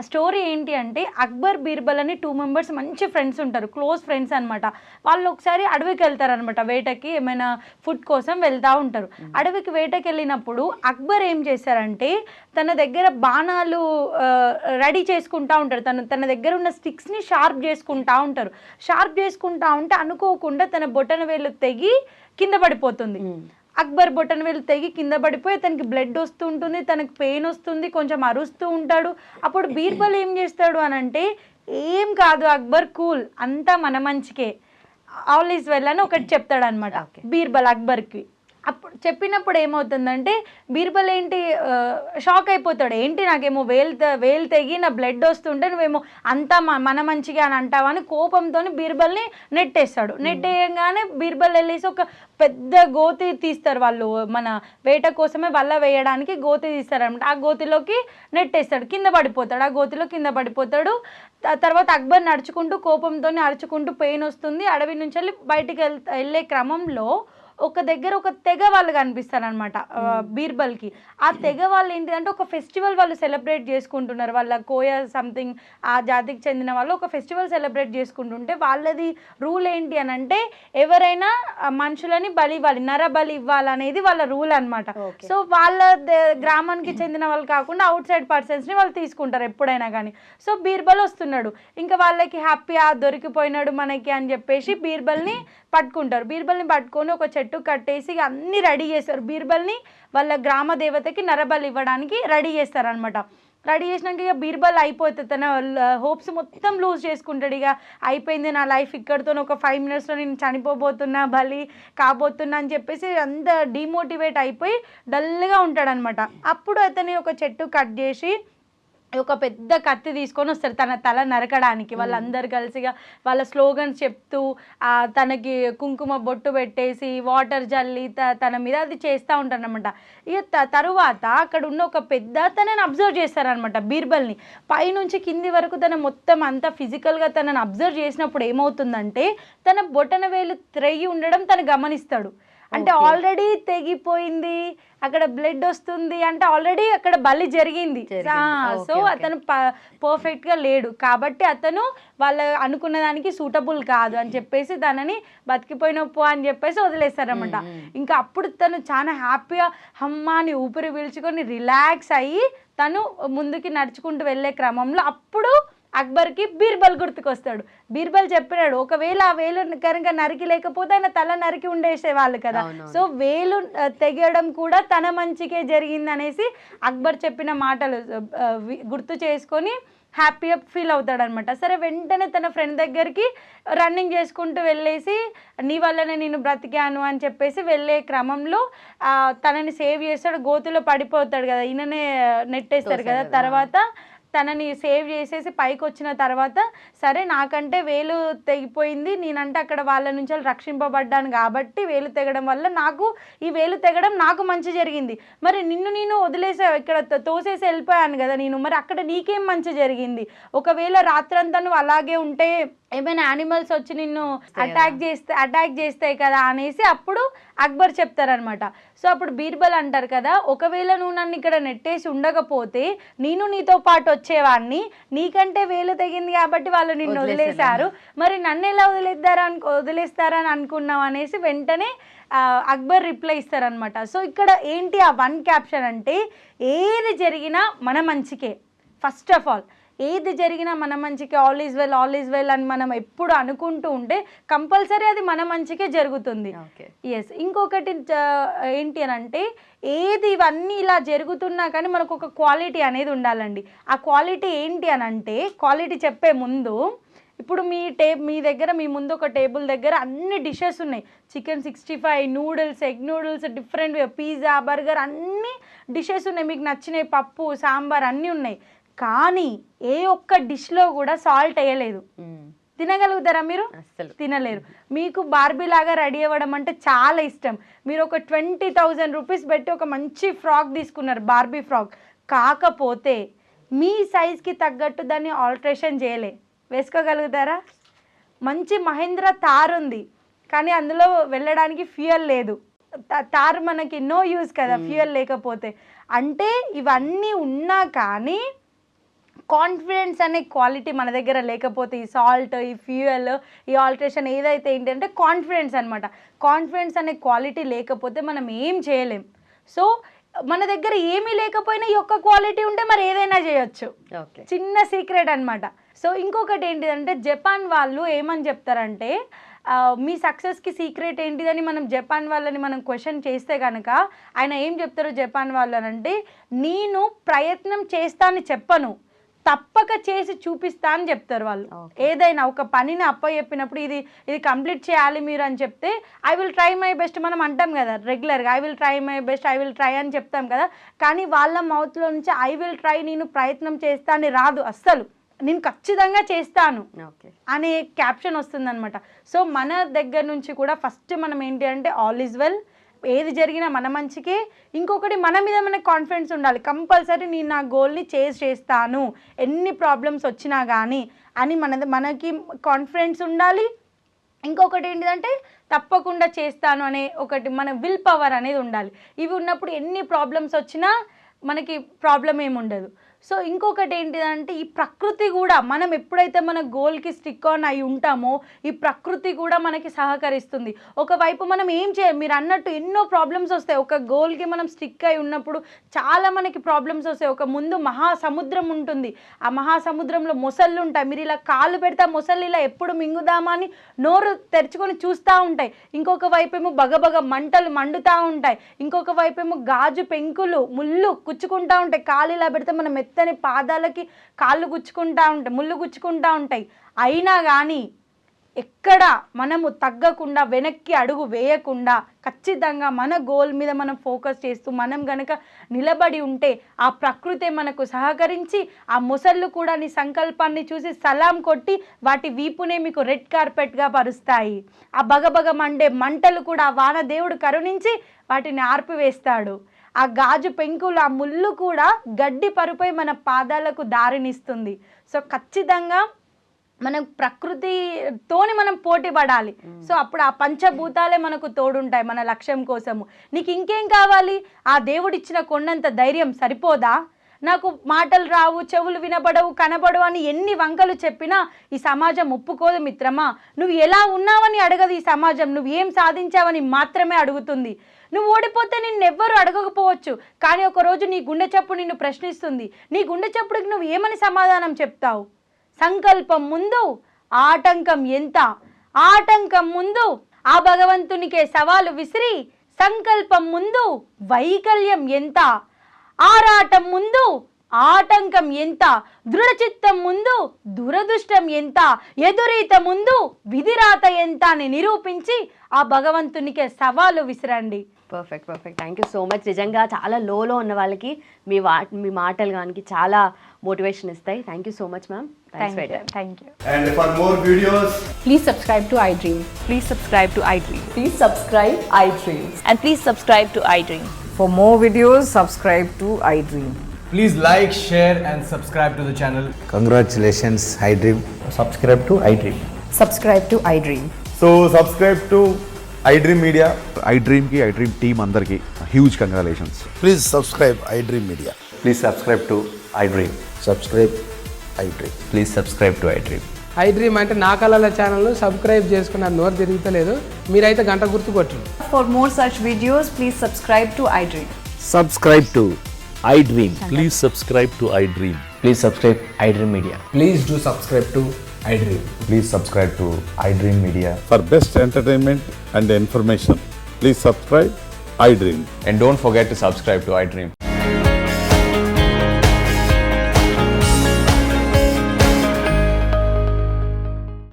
Story ఏంటి అంటే అక్బర్ బీర్బల్ అని 2 మెంబర్స్ మంచి ఫ్రెండ్స్ ఉంటారు, క్లోజ్ ఫ్రెండ్స్ అనమాట. వాళ్ళు ఒకసారి అడవికి వెళ్తారనమాట, వేటకి ఏమైనా ఫుడ్ కోసం వెళ్తూ ఉంటారు. అడవికి వేటకి వెళ్ళినప్పుడు అక్బర్ ఏం చేశారంటే తన దగ్గర బాణాలు రెడీ చేసుకుంటా ఉంటారు. తన దగ్గర ఉన్న స్టిక్స్ని షార్ప్ చేసుకుంటా ఉంటారు. షార్ప్ చేసుకుంటా ఉంటే అనుకోకుండా తన బొటన వేలు తెగి కింద పడిపోతుంది. అక్బర్ బొటన వేలు తెగి కింద పడిపోయి తనకి బ్లడ్ వస్తూ ఉంటుంది, తనకి పెయిన్ వస్తుంది, కొంచెం అరుస్తూ ఉంటాడు. అప్పుడు బీర్బల్ ఏం చేస్తాడు అని అంటే, ఏం కాదు అక్బర్, కూల్, అంతా మన మంచికే, ఆల్ ఈజ్ వెల్ అని ఒకటి చెప్తాడు అనమాట బీర్బల్ అక్బర్కి. అప్పుడు చెప్పినప్పుడు ఏమవుతుందంటే బీర్బల్ ఏంటి షాక్ అయిపోతాడు, ఏంటి నాకేమో వేలు తెగి నా బ్లడ్ వస్తుంటే నువ్వేమో అంతా మన మంచిగా అని అంటావని కోపంతో బీర్బల్ని నెట్టేస్తాడు. నెట్టేయగానే బీర్బల్ వెళ్ళేసి ఒక పెద్ద గోతి తీస్తారు, వాళ్ళు మన వేట కోసమే వల్ల వేయడానికి గోతి తీస్తారనమాట. ఆ గోతిలోకి నెట్టేస్తాడు, కింద పడిపోతాడు, ఆ గోతిలో కింద పడిపోతాడు. తర్వాత అక్బర్ నడుచుకుంటూ కోపంతో అరుచుకుంటూ పెయిన్ వస్తుంది. అడవి నుంచి వెళ్ళి బయటికి వెళ్ళే క్రమంలో ఒక దగ్గర ఒక తెగ వాళ్ళు కనిపిస్తారనమాట బీర్బల్కి. ఆ తెగ వాళ్ళు ఏంటిదంటే ఒక ఫెస్టివల్ వాళ్ళు సెలబ్రేట్ చేసుకుంటున్నారు, వాళ్ళ కోయ సంథింగ్ ఆ జాతికి చెందిన వాళ్ళు ఒక ఫెస్టివల్ సెలబ్రేట్ చేసుకుంటుంటే వాళ్ళది రూల్ ఏంటి అని అంటే ఎవరైనా మనుషులని బలి ఇవ్వాలి, నరబలి ఇవ్వాలనేది వాళ్ళ రూల్ అనమాట. సో వాళ్ళ గ్రామానికి చెందిన వాళ్ళు కాకుండా అవుట్ సైడ్ పర్సన్స్ని వాళ్ళు తీసుకుంటారు ఎప్పుడైనా కానీ. సో బీర్బల్ వస్తున్నాడు, ఇంకా వాళ్ళకి హ్యాపీ దొరికిపోయినాడు మనకి అని చెప్పేసి బీర్బల్ని పట్టుకుంటారు. బీర్బల్ని పట్టుకొని ఒక చెట్టు కట్టేసి అన్ని రెడీ చేస్తారు. బీర్బల్ని వాళ్ళ గ్రామ దేవతకి నరబలి ఇవ్వడానికి రెడీ చేస్తారనమాట. రెడీ చేసినాక ఇక బీర్బల్ అయిపోతుంది, తన హోప్స్ మొత్తం లూజ్ చేసుకుంటాడు. ఇక అయిపోయింది నా లైఫ్ ఇక్కడితో, ఒక 5 minutesలో నేను చనిపోబోతున్నా, బలి కాబోతున్నా అని చెప్పేసి అంత డిమోటివేట్ అయిపోయి డల్గా ఉంటాడనమాట. అప్పుడు అతని ఒక చెట్టు కట్ చేసి ఒక పెద్ద కత్తి తీసుకొని వస్తారు తన తల నరకడానికి. వాళ్ళందరు కలిసిగా వాళ్ళ స్లోగన్స్ చెప్తూ తనకి కుంకుమ బొట్టు పెట్టేసి వాటర్ జల్లి తన మీద అది చేస్తూ ఉంటారనమాట. ఇక తరువాత అక్కడ ఉన్న ఒక పెద్ద తనని అబ్జర్వ్ చేస్తారనమాట బీర్బల్ని. పైనుంచి కింది వరకు తన మొత్తం అంతా ఫిజికల్గా తనని అబ్జర్వ్ చేసినప్పుడు ఏమవుతుందంటే తన బొటన వేలు త్రెయ్యి ఉండడం తను గమనిస్తాడు. అంటే ఆల్రెడీ తెగిపోయింది, అక్కడ బ్లడ్ వస్తుంది అంటే ఆల్రెడీ అక్కడ బలి జరిగింది. సో అతను పర్ఫెక్ట్గా లేడు కాబట్టి అతను వాళ్ళ అనుకున్న దానికి సూటబుల్ కాదు అని చెప్పేసి తనని బతికిపోయినప్పు అని చెప్పేసి వదిలేస్తారనమాట. ఇంకా అప్పుడు తను చాలా హ్యాపీగా హమ్మాని ఊపిరి పీల్చుకొని రిలాక్స్ అయ్యి తను ముందుకి నడుచుకుంటూ వెళ్ళే క్రమంలో అప్పుడు అక్బర్కి బీర్బల్ గుర్తుకొస్తాడు. బీర్బల్ చెప్పినాడు, ఒకవేళ ఆ వేలు కనుక నరికి లేకపోతే ఆయన తల నరికి ఉండేసేవాళ్ళు కదా. సో వేలు తెగడం కూడా తన మంచికే జరిగింది అనేసి అక్బర్ చెప్పిన మాటలు గుర్తు చేసుకొని హ్యాపీగా ఫీల్ అవుతాడనమాట. సరే వెంటనే తన ఫ్రెండ్ దగ్గరికి రన్నింగ్ చేసుకుంటూ వెళ్ళేసి నీ వల్లనే నేను బ్రతికాను అని చెప్పేసి వెళ్ళే క్రమంలో తనని సేవ్ చేస్తాడు. గోతిలో పడిపోతాడు కదా, ఈయననే నెట్టేస్తారు కదా. తర్వాత తనని సేవ్ చేసేసి పైకి వచ్చిన తర్వాత సరే నాకంటే వేలు తెగిపోయింది, నేనంటే అక్కడ వాళ్ళ నుంచి రక్షింపబడ్డాను కాబట్టి వేలు తెగడం వల్ల నాకు ఈ వేలు తెగడం నాకు మంచి జరిగింది. మరి నేను వదిలేసా, ఇక్కడ తోసేసి వెళ్ళిపోయాను కదా నేను, మరి అక్కడ నీకేం మంచి జరిగింది? ఒకవేళ రాత్రంతా నువ్వు అలాగే ఉంటే ఏమైనా యానిమల్స్ వచ్చి నిన్ను అటాక్ చేస్తాయి కదా అనేసి అప్పుడు అక్బర్ చెప్తారనమాట. సో అప్పుడు బీర్బల్ అంటారు కదా, ఒకవేళ నువ్వు నన్ను ఇక్కడ నెట్టేసి ఉండకపోతే నేను నీతో పాటు వచ్చేవాడిని, నీకంటే వేలు తెగింది కాబట్టి వాళ్ళు నిన్ను వదిలేశారు, మరి నన్ను ఎలా వదిలేస్తారని అనుకున్నావు అనేసి వెంటనే అక్బర్ రిప్లై ఇస్తారనమాట. సో ఇక్కడ ఏంటి ఆ వన్ క్యాప్షన్ అంటే ఏది జరిగినా మన మంచికే, ఫస్ట్ ఆఫ్ ఆల్ ఏది జరిగినా మన మంచికి, ఆల్ ఈజ్ వెల్ అని మనం ఎప్పుడు అనుకుంటూ ఉంటే కంపల్సరీ అది మన మంచికే జరుగుతుంది. ఎస్, ఇంకొకటి ఏంటి అని అంటే ఏది ఇవన్నీ ఇలా జరుగుతున్నా కానీ మనకు ఒక క్వాలిటీ అనేది ఉండాలండి. ఆ క్వాలిటీ ఏంటి అని అంటే, క్వాలిటీ చెప్పే ముందు ఇప్పుడు మీ దగ్గర మీ ముందు ఒక టేబుల్ దగ్గర అన్ని డిషెస్ ఉన్నాయి, chicken 65, noodles, egg noodles, different pizza, burger, అన్ని డిషెస్ ఉన్నాయి, మీకు నచ్చినాయి, పప్పు, సాంబార్ అన్నీ ఉన్నాయి. కానీ ఏ ఒక్క డిష్లో కూడా సాల్ట్ వేయలేదు. తినగలుగుతారా మీరు? తినలేరు. మీకు బార్బీ లాగా రెడీ అవ్వడం అంటే చాలా ఇష్టం. మీరు ఒక 20,000 రూపీస్ పెట్టి ఒక మంచి ఫ్రాక్ తీసుకున్నారు, బార్బీ ఫ్రాక్. కాకపోతే మీ సైజ్కి తగ్గట్టు దాన్ని ఆల్టరేషన్ చేయలే, వేసుకోగలుగుతారా? మంచి మహేంద్ర తార్ ఉంది కానీ అందులో వెళ్ళడానికి ఫ్యూయల్ లేదు. తార్ మనకి నో యూజ్ కదా ఫ్యూయల్ లేకపోతే. అంటే ఇవన్నీ ఉన్నా కానీ కాన్ఫిడెన్స్ అనే క్వాలిటీ మన దగ్గర లేకపోతే ఈ సాల్ట్, ఈ ఫ్యూయల్, ఈ ఆల్ట్రేషన్ ఏదైతే ఏంటంటే కాన్ఫిడెన్స్ అనమాట. కాన్ఫిడెన్స్ అనే క్వాలిటీ లేకపోతే మనం ఏం చేయలేం. సో మన దగ్గర ఏమీ లేకపోయినా ఈ ఒక్క క్వాలిటీ ఉంటే మరి ఏదైనా చేయొచ్చు. చిన్న సీక్రెట్ అనమాట. సో ఇంకొకటి ఏంటిదంటే జపాన్ వాళ్ళు ఏమని చెప్తారంటే మీ సక్సెస్కి సీక్రెట్ ఏంటిదని మనం జపాన్ వాళ్ళని మనం క్వశ్చన్ చేస్తే కనుక ఆయన ఏం చెప్తారు జపాన్ వాళ్ళనంటే, నేను ప్రయత్నం చేస్తా అని చెప్పను, తప్పక చేసి చూపిస్తా అని చెప్తారు వాళ్ళు. ఏదైనా ఒక పనిని అప్పచెప్పినప్పుడు ఇది కంప్లీట్ చేయాలి మీరు అని చెప్తే I will try my best మనం అంటాం కదా రెగ్యులర్గా, I will try my best, I will try అని చెప్తాం కదా. కానీ వాళ్ళ మౌత్లో నుంచి ఐ విల్ ట్రై, నేను ప్రయత్నం చేస్తా అని రాదు అస్సలు, నేను ఖచ్చితంగా చేస్తాను అనే క్యాప్షన్ వస్తుందన్నమాట. సో మన దగ్గర నుంచి కూడా ఫస్ట్ మనం ఏంటి అంటే ఆల్ ఈజ్ వెల్, ఏది జరిగినా మన మంచికే. ఇంకొకటి మన మీద మనకు కాన్ఫిడెన్స్ ఉండాలి, కంపల్సరీ నేను నా గోల్ని చేస్తాను ఎన్ని ప్రాబ్లమ్స్ వచ్చినా కానీ అని మనకి కాన్ఫిడెన్స్ ఉండాలి. ఇంకొకటి ఏంటిదంటే తప్పకుండా చేస్తాను అనే ఒకటి మన విల్ పవర్ అనేది ఉండాలి. ఇవి ఉన్నప్పుడు ఎన్ని ప్రాబ్లమ్స్ వచ్చినా మనకి ప్రాబ్లం ఏముండదు. సో ఇంకొకటి ఏంటిదంటే ఈ ప్రకృతి కూడా మనం ఎప్పుడైతే మన గోల్కి స్టిక్ ఆన్ అయి ఉంటామో ఈ ప్రకృతి కూడా మనకి సహకరిస్తుంది. ఒకవైపు మనం ఏం చేయాలి, మీరు అన్నట్టు ఎన్నో ప్రాబ్లమ్స్ వస్తాయి. ఒక గోల్కి మనం స్టిక్ అయి ఉన్నప్పుడు చాలా మనకి ప్రాబ్లమ్స్ వస్తాయి. ఒక ముందు మహాసముద్రం ఉంటుంది, ఆ మహాసముద్రంలో మొసళ్ళు ఉంటాయి. మీరు ఇలా కాళ్ళు పెడితే మొసళ్ళు ఇలా ఎప్పుడు మింగుదామా అని నోరు తెరుచుకొని చూస్తూ ఉంటాయి. ఇంకొక వైపేమో బగబగ మంటలు మండుతూ ఉంటాయి. ఇంకొక వైపేమో గాజు పెంకులు ముళ్ళు గుచ్చుకుంటూ ఉంటాయి. కాళ్ళు ఇలా పెడితే మనం మెత్తని పాదాలకి కాళ్ళు గుచ్చుకుంటూ ఉంటాయి, ముళ్ళు గుచ్చుకుంటూ ఉంటాయి. అయినా కానీ ఎక్కడ మనము తగ్గకుండా వెనక్కి అడుగు వేయకుండా ఖచ్చితంగా మన గోల్ మీద మనం ఫోకస్ చేస్తూ మనం గనక నిలబడి ఉంటే ఆ ప్రకృతి మనకు సహకరించి ఆ మొసళ్ళు కూడా నీ సంకల్పాన్ని చూసి సలాం కొట్టి వాటి వీపునే మీకు రెడ్ కార్పెట్గా పరుస్తాయి. ఆ బగబగ మండే మంటలు కూడా ఆ వాన దేవుడు కరుణించి వాటిని ఆర్పివేస్తాడు. ఆ గాజు పెంకులు, ఆ ముళ్ళు కూడా గడ్డి పరుపై మన పాదాలకు దారినిస్తుంది. సో ఖచ్చితంగా మనం ప్రకృతితోని మనం పోటీ పడాలి. సో అప్పుడు ఆ పంచభూతాలే మనకు తోడుంటాయి మన లక్ష్యం కోసము. నీకు ఇంకేం కావాలి? ఆ దేవుడిచ్చిన కొండంత ధైర్యం సరిపోదా? నాకు మాటలు రావు, చెవులు వినబడవు, కనబడవు అని ఎన్ని వంకలు చెప్పినా ఈ సమాజం ఒప్పుకోదు మిత్రమా. నువ్వు ఎలా ఉన్నావని అడగదు ఈ సమాజం, నువ్వు ఏం సాధించావని మాత్రమే అడుగుతుంది. నువ్వు ఓడిపోతే నిన్నెవ్వరు అడగకపోవచ్చు, కానీ ఒకరోజు నీ గుండె చప్పుడు నిన్ను ప్రశ్నిస్తుంది. నీ గుండె చప్పుడుకి నువ్వు ఏమని సమాధానం చెప్తావు? సంకల్పం ముందు ఆటంకం ఎంత, ఆటంకం ముందు ఆ భగవంతునికే సవాలు విసిరి, సంకల్పం ముందు వైకల్యం ఎంత, ఆరాటం ముందు ఆటంకం ఎంత, దృఢచిత్తం ముందు దురదృష్టం ఎంత, ఎదురీత ముందు విధిరాత ఎంత అని నిరూపించి ఆ భగవంతునికే సవాలు విసిరండి. Perfect. Thank you so much. నిజంగా చాలా లోలో ఉన్న వాళ్ళకి మీ మాటలు కానీ చాలా మోటివేషన్ ఇస్తాయి. Thank you so much ma'am. Thank you. And for more videos, please subscribe to iDream. Please subscribe to iDream. Please subscribe iDream. And please subscribe to iDream. For more videos, subscribe to iDream. please like, share and subscribe to the channel. Congratulations, iDream. Subscribe to iDream. Subscribe to iDream. So subscribe to iDream Media. iDream ki iDream team andarki huge congratulations. Please subscribe iDream Media. Please subscribe to iDream. Subscribe iDream. Please subscribe to iDream. iDream అంటే నా కళల channel subscribe చేసుకున్న నోరు తిరుగుతలేదు, మీరైతే గంట గుర్తు కొట్టండి. For more such videos, please subscribe to iDream. Subscribe to iDream. Please subscribe to iDream. Please subscribe iDream Media. Please do subscribe to iDream. Please subscribe to iDream Media. For best entertainment and information, please subscribe iDream. And don't forget to subscribe to iDream.